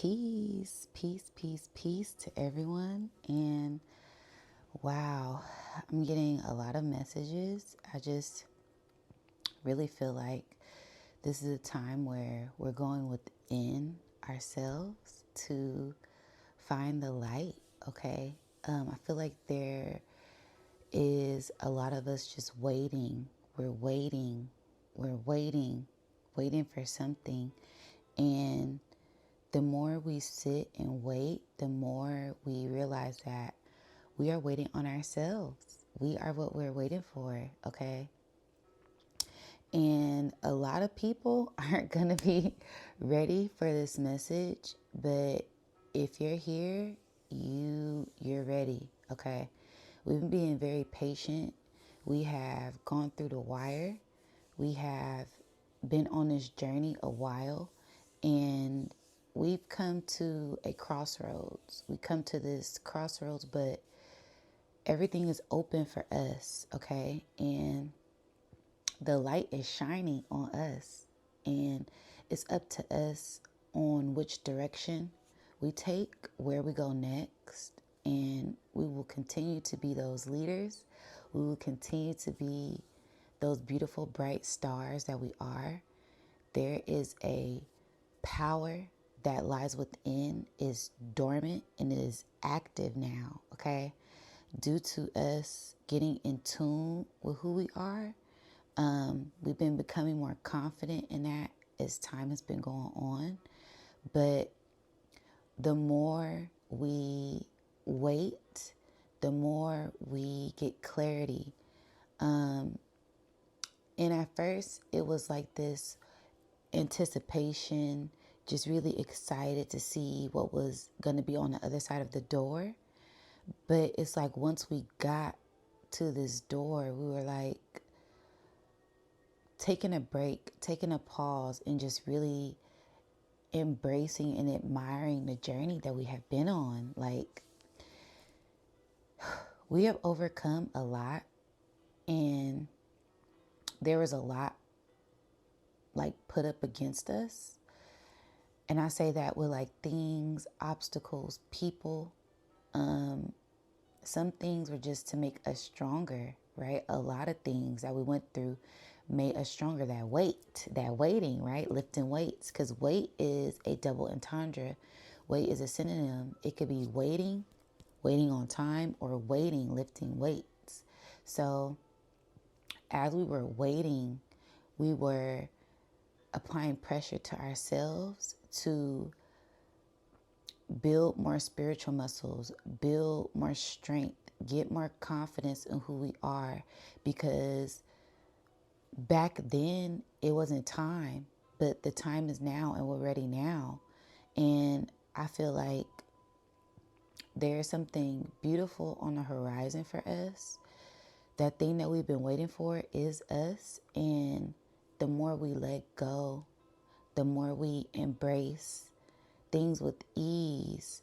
Peace, peace, peace, peace to everyone. And wow, I'm getting a lot of messages. I just really feel like this is a time where we're going within ourselves to find the light, okay? I feel like there is a lot of us just waiting. We're waiting for something. And the more we sit and wait, the more we realize that we are waiting on ourselves. We are what we're waiting for, okay? And a lot of people aren't going to be ready for this message, but if you're here, you're ready, okay? We've been being very patient. We have gone through the wire. We have been on this journey a while, and we've come to a crossroads. We come to this crossroads, but everything is open for us, okay? And the light is shining on us, and it's up to us on which direction we take, where we go next, and we will continue to be those leaders. We will continue to be those beautiful bright stars that we are. There is a power that lies within, is dormant and it is active now, okay? Due to us getting in tune with who we are, we've been becoming more confident in that as time has been going on. But the more we wait, the more we get clarity. And at first, it was like this anticipation, just really excited to see what was going to be on the other side of the door. But it's like once we got to this door, we were like taking a break, taking a pause, and just really embracing and admiring the journey that we have been on. Like, we have overcome a lot, and there was a lot like put up against us. And I say that with like things, obstacles, people. Some things were just to make us stronger, right? A lot of things that we went through made us stronger. That waiting, right? Lifting weights, because weight is a double entendre. Weight is a synonym. It could be waiting, waiting on time, or waiting, lifting weights. So as we were waiting, we were applying pressure to ourselves to build more spiritual muscles, build more strength, get more confidence in who we are. Because back then it wasn't time, but the time is now and we're ready now. And I feel like there's something beautiful on the horizon for us. That thing that we've been waiting for is us. And the more we let go, the more we embrace things with ease,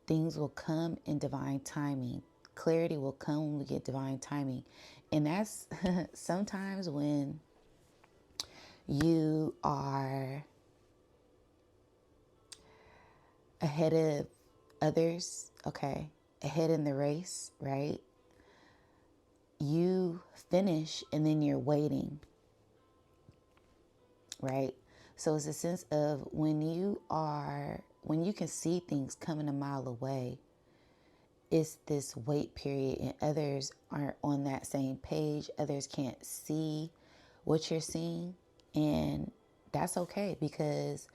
things will come in divine timing. Clarity will come when we get divine timing. And that's sometimes when you are ahead of others, okay, ahead in the race, right? You finish and then you're waiting, right? So it's a sense of when you can see things coming a mile away, it's this wait period, and others aren't on that same page. Others can't see what you're seeing, and that's okay, because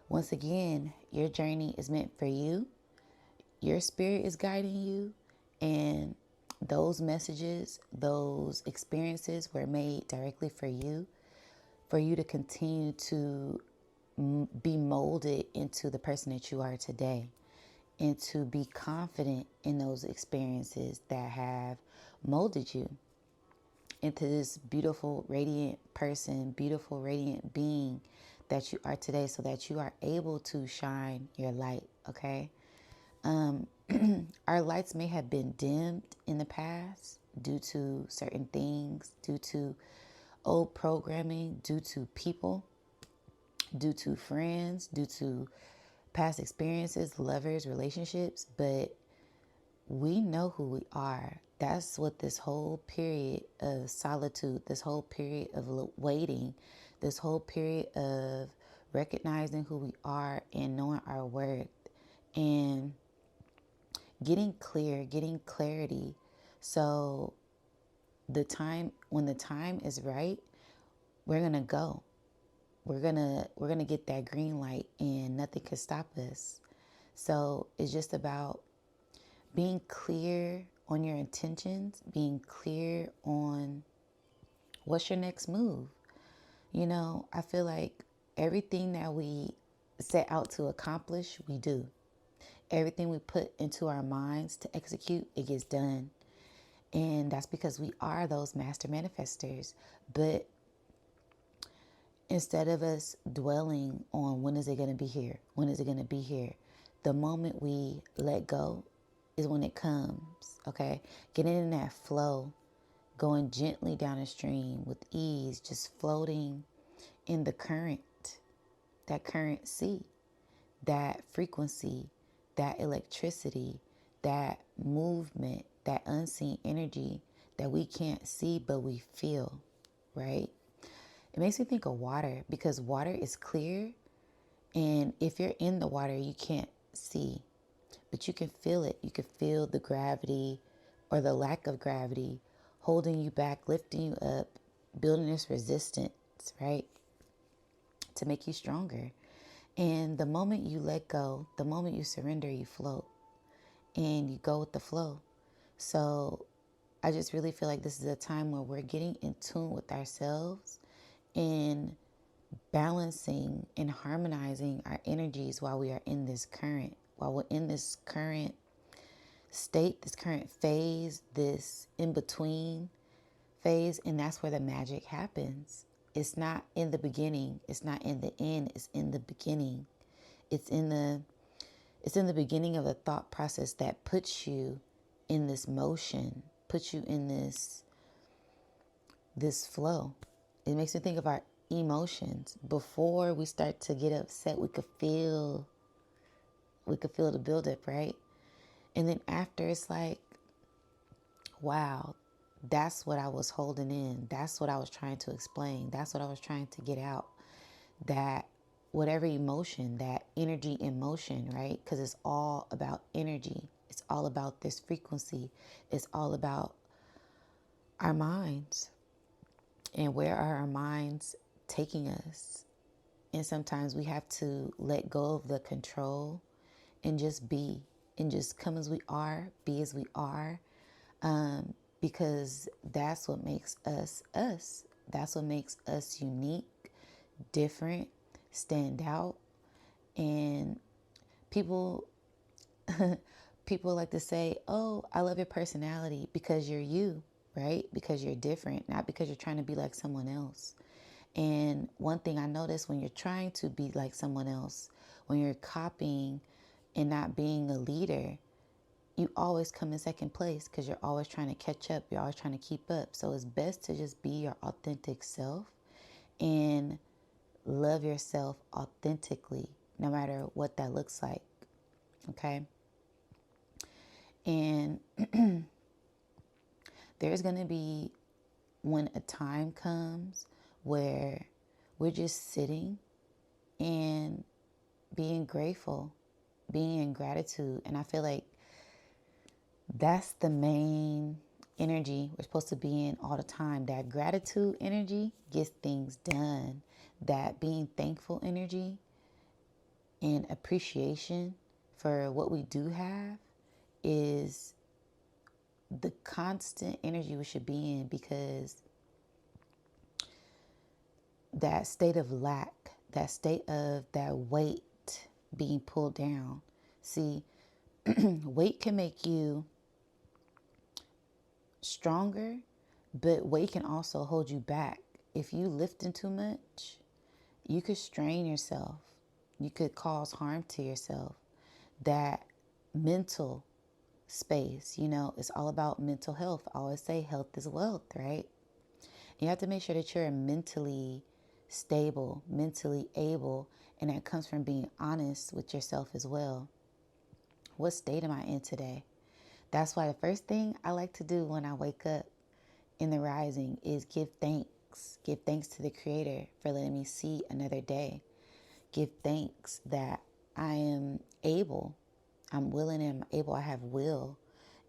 once again, your journey is meant for you. Your spirit is guiding you, and those messages, those experiences were made directly for you to continue to be molded into the person that you are today, and to be confident in those experiences that have molded you into this beautiful, radiant person, beautiful, radiant being that you are today, so that you are able to shine your light, okay? Our lights may have been dimmed in the past due to certain things, due to old programming, due to people, due to friends, due to past experiences, lovers, relationships, but we know who we are. That's what this whole period of solitude, this whole period of waiting, this whole period of recognizing who we are and knowing our worth and getting clear, getting clarity. So when the time is right, we're going to go. We're going to get that green light and nothing can stop us. So it's just about being clear on your intentions, being clear on what's your next move. I feel like everything that we set out to accomplish, we do. Everything we put into our minds to execute, it gets done. And that's because we are those master manifestors. But instead of us dwelling on when is it going to be here, when is it going to be here, the moment we let go is when it comes, okay? Getting in that flow, going gently down the stream with ease, just floating in the current, that current sea, that frequency, that electricity, that movement, that unseen energy that we can't see but we feel, right? It makes me think of water because water is clear, and if you're in the water, you can't see, but you can feel it. You can feel the gravity or the lack of gravity holding you back, lifting you up, building this resistance, right? To make you stronger. And the moment you let go, the moment you surrender, you float and you go with the flow. So I just really feel like this is a time where we're getting in tune with ourselves and balancing and harmonizing our energies while we are in this current, while we're in this current state, this current phase, this in-between phase. And that's where the magic happens. It's not in the beginning. It's not in the end. It's in the beginning. It's in the beginning of the thought process that puts you in this motion, puts you in this flow. It makes me think of our emotions. Before we start to get upset, we could feel the buildup, right? And then after, it's like, wow, that's what I was holding in. That's what I was trying to explain. That's what I was trying to get out. That whatever emotion, that energy in motion, right? Because it's all about energy. It's all about this frequency. It's all about our minds. And where are our minds taking us? And sometimes we have to let go of the control and just be, and just come as we are, be as we are, because that's what makes us us. That's what makes us unique, different, stand out. And people people like to say, oh, I love your personality, because you're you, right? Because you're different, not because you're trying to be like someone else. And one thing I noticed, when you're trying to be like someone else, when you're copying and not being a leader, you always come in second place because you're always trying to catch up. You're always trying to keep up. So it's best to just be your authentic self and love yourself authentically, no matter what that looks like. Okay? And there's going to be, when a time comes where we're just sitting and being grateful, being in gratitude. And I feel like that's the main energy we're supposed to be in all the time. That gratitude energy gets things done. That being thankful energy and appreciation for what we do have is the constant energy we should be in, because that state of lack, that state of that weight being pulled down. See, weight can make you stronger, but weight can also hold you back. If you lifting too much, you could strain yourself. You could cause harm to yourself. That mental space, it's all about mental health. I always say health is wealth, right? You have to make sure that you're mentally stable, mentally able, And that comes from being honest with yourself as well. What state am I in today? That's why the first thing I like to do when I wake up in the rising is give thanks. Give thanks to the Creator for letting me see another day. Give thanks that I am able, I'm willing and I'm able, I have will,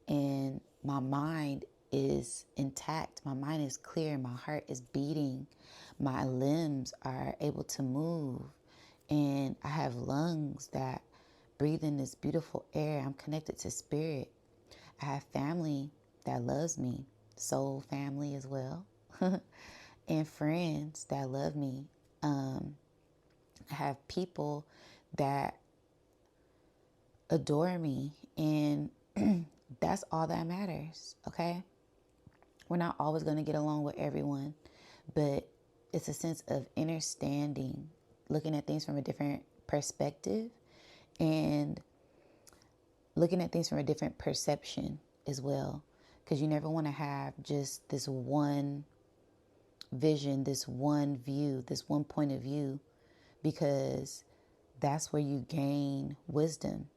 and my mind is intact. My mind is clear. My heart is beating. My limbs are able to move. And I have lungs that breathe in this beautiful air. I'm connected to spirit. I have family that loves me, soul family as well, and friends that love me. I have people that adore me, and that's all that matters, okay? We're not always going to get along with everyone, but it's a sense of understanding, looking at things from a different perspective, and looking at things from a different perception as well. Because you never want to have just this one vision, this one view, this one point of view, because that's where you gain wisdom,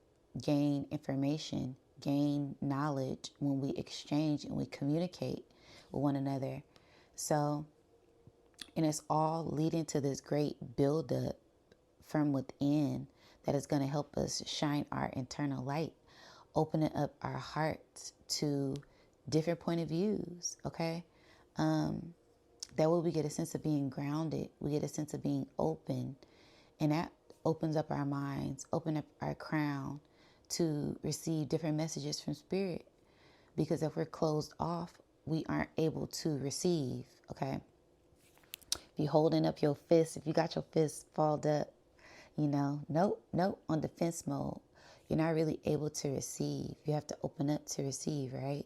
gain information, gain knowledge when we exchange and we communicate with one another. So, and it's all leading to this great buildup from within that is going to help us shine our internal light, opening up our hearts to different point of views, okay? That way we get a sense of being grounded. We get a sense of being open. And that opens up our minds, open up our crown to receive different messages from spirit. Because if we're closed off, we aren't able to receive, okay? If you're holding up your fist, if you got your fist balled up, nope, on defense mode, you're not really able to receive. You have to open up to receive, right?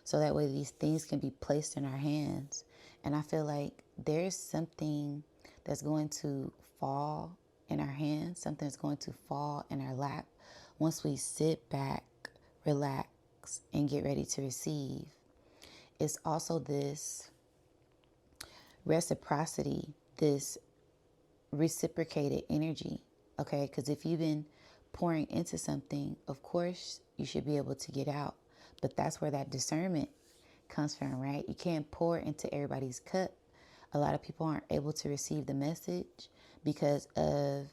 So that way these things can be placed in our hands. And I feel like there's something that's going to fall in our hands, something that's going to fall in our lap once we sit back, relax, and get ready to receive. It's also this reciprocity, this reciprocated energy, okay? Because if you've been pouring into something, of course, you should be able to get out. But that's where that discernment comes from, right? You can't pour into everybody's cup. A lot of people aren't able to receive the message because of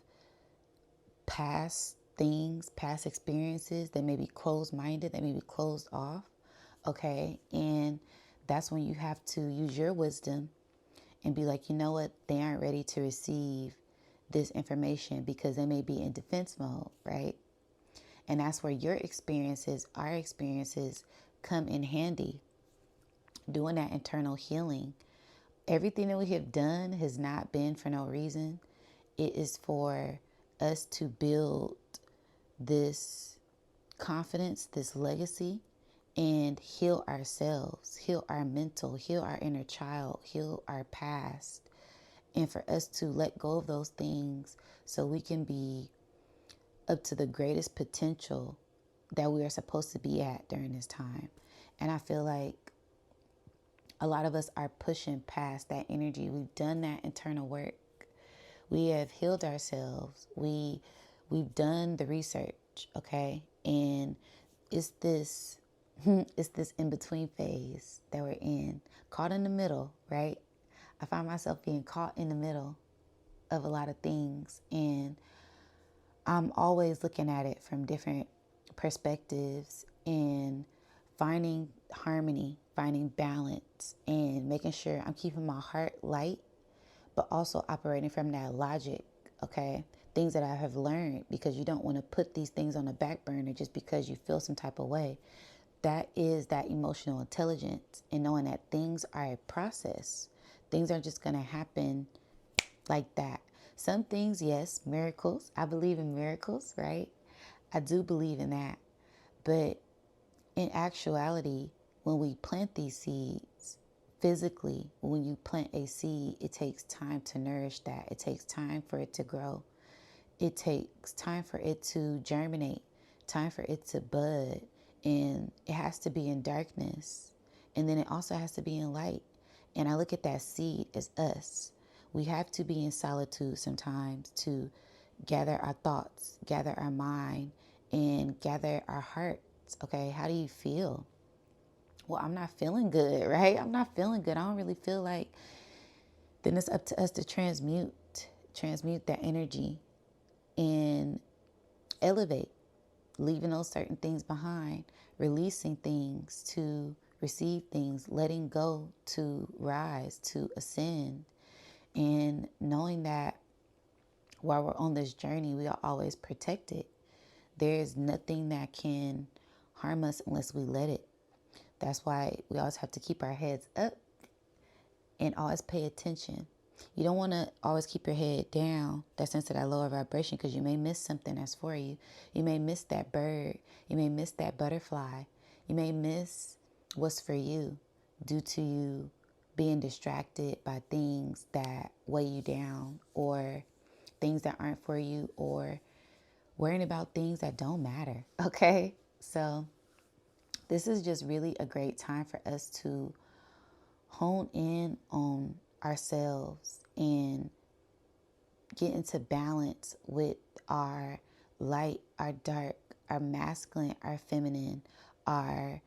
past things, past experiences. They may be closed-minded. They may be closed off, okay? And that's when you have to use your wisdom and be like, you know what? They aren't ready to receive this information because they may be in defense mode, right? And that's where your experiences, our experiences, come in handy. Doing that internal healing. Everything that we have done has not been for no reason. It is for us to build this confidence, this legacy, and heal ourselves, heal our mental, heal our inner child, heal our past, and for us to let go of those things so we can be up to the greatest potential that we are supposed to be at during this time. And I feel like a lot of us are pushing past that energy. We've done that internal work. We have healed ourselves. We've done the research, okay? And it's this in between phase that we're in, caught in the middle, right? I find myself being caught in the middle of a lot of things, and I'm always looking at it from different perspectives and finding harmony, finding balance, and making sure I'm keeping my heart light, but also operating from that logic, okay? Things that I have learned, because you don't want to put these things on the back burner just because you feel some type of way. That is that emotional intelligence and knowing that things are a process. Things aren't just going to happen like that. Some things, yes, miracles. I believe in miracles, right? I do believe in that. But in actuality, when we plant these seeds, physically, when you plant a seed, it takes time to nourish that. It takes time for it to grow. It takes time for it to germinate, time for it to bud. And it has to be in darkness. And then it also has to be in light. And I look at that seed as us. We have to be in solitude sometimes to gather our thoughts, gather our mind, and gather our hearts. Okay, how do you feel? Well, I'm not feeling good, right? I'm not feeling good. I don't really feel like. Then it's up to us to transmute that energy and elevate, leaving those certain things behind, releasing things to receive things, letting go to rise, to ascend, and knowing that while we're on this journey, we are always protected. There is nothing that can harm us unless we let it. That's why we always have to keep our heads up and always pay attention. You don't want to always keep your head down. That's into that lower vibration, because you may miss something that's for you. You may miss that bird. You may miss that butterfly. You may miss what's for you due to you being distracted by things that weigh you down, or things that aren't for you, or worrying about things that don't matter. Okay? So this is just really a great time for us to hone in on ourselves and get into balance with our light, our dark, our masculine, our feminine, our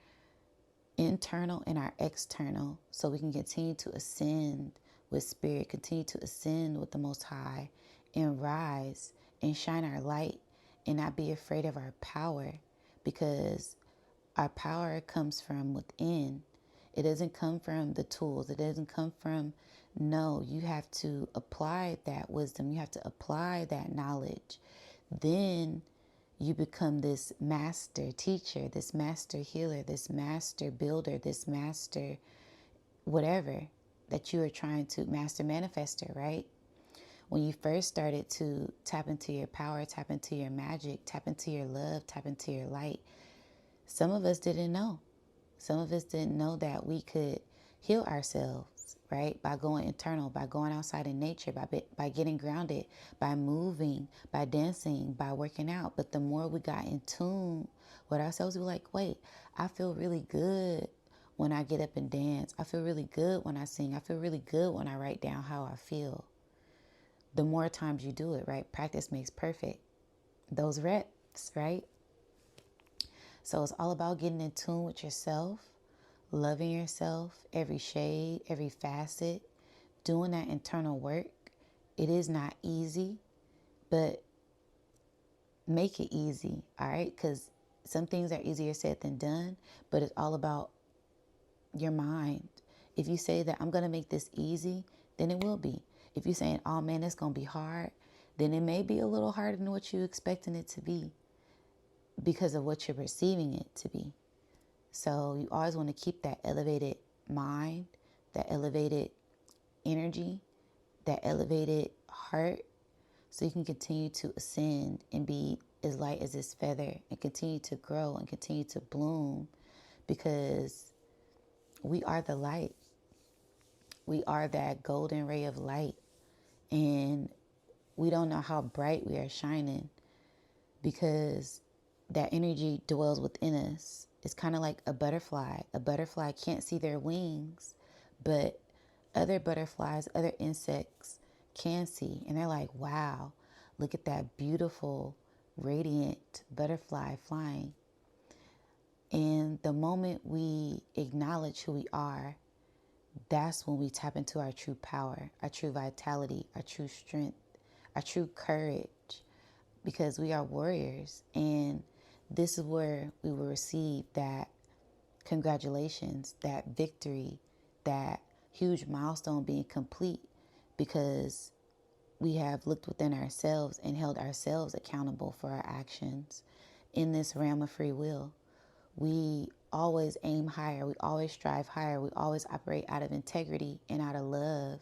internal and our external, so we can continue to ascend with spirit, continue to ascend with the Most High, and rise and shine our light and not be afraid of our power, because our power comes from within. It doesn't come from the tools. It doesn't come from, no, you have to apply that wisdom. You have to apply that knowledge. Then you become this master teacher, this master healer, this master builder, this master whatever that you are trying to master manifester, right? When you first started to tap into your power, tap into your magic, tap into your love, tap into your light, some of us didn't know. Some of us didn't know that we could heal ourselves, right? By going internal, by going outside in nature, by getting grounded, by moving, by dancing, by working out. But the more we got in tune with ourselves, we were like, wait, I feel really good when I get up and dance. I feel really good when I sing. I feel really good when I write down how I feel. The more times you do it, right? Practice makes perfect. Those reps, right? So it's all about getting in tune with yourself, loving yourself, every shade, every facet, doing that internal work. It is not easy, but make it easy, all right? Because some things are easier said than done, but it's all about your mind. If you say that I'm going to make this easy, then it will be. If you're saying, oh man, it's going to be hard, then it may be a little harder than what you're expecting it to be, because of what you're perceiving it to be. So you always want to keep that elevated mind, that elevated energy, that elevated heart, so you can continue to ascend and be as light as this feather and continue to grow and continue to bloom, because we are the light. We are that golden ray of light, and we don't know how bright we are shining, because that energy dwells within us. It's kind of like a butterfly. A butterfly can't see their wings, but other butterflies, other insects can see. And they're like, wow, look at that beautiful, radiant butterfly flying. And the moment we acknowledge who we are, that's when we tap into our true power, our true vitality, our true strength, our true courage, because we are warriors. And this is where we will receive that congratulations, that victory, that huge milestone being complete, because we have looked within ourselves and held ourselves accountable for our actions in this realm of free will. We always aim higher. We always strive higher. We always operate out of integrity and out of love.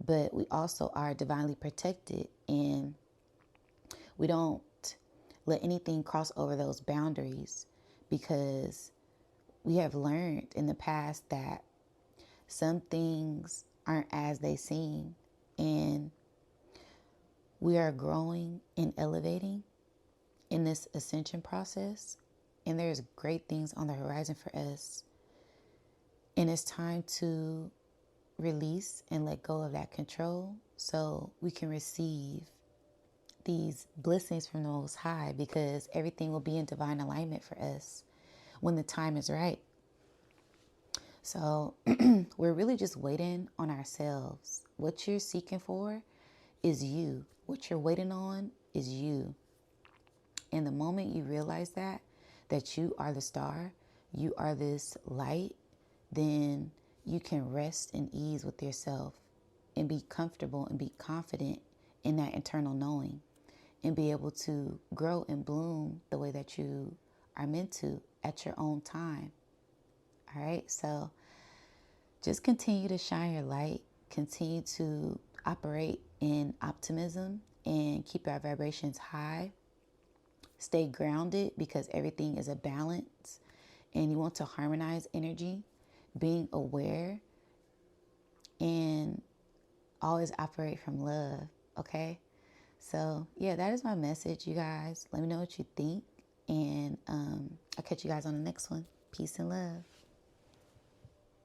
But we also are divinely protected, and we don't let anything cross over those boundaries, because we have learned in the past that some things aren't as they seem, and we are growing and elevating in this ascension process, and there's great things on the horizon for us. And it's time to release and let go of that control, so we can receive these blessings from the Most High, because everything will be in divine alignment for us when the time is right. So we're really just waiting on ourselves. What you're seeking for is you. What you're waiting on is you. And the moment you realize that you are the star, you are this light, then you can rest and ease with yourself and be comfortable and be confident in that internal knowing and be able to grow and bloom the way that you are meant to at your own time. All right. So just continue to shine your light, continue to operate in optimism and keep our vibrations high. Stay grounded, because everything is a balance and you want to harmonize energy, being aware, and always operate from love. Okay. So yeah, that is my message, you guys. Let me know what you think, and I'll catch you guys on the next one. Peace and love.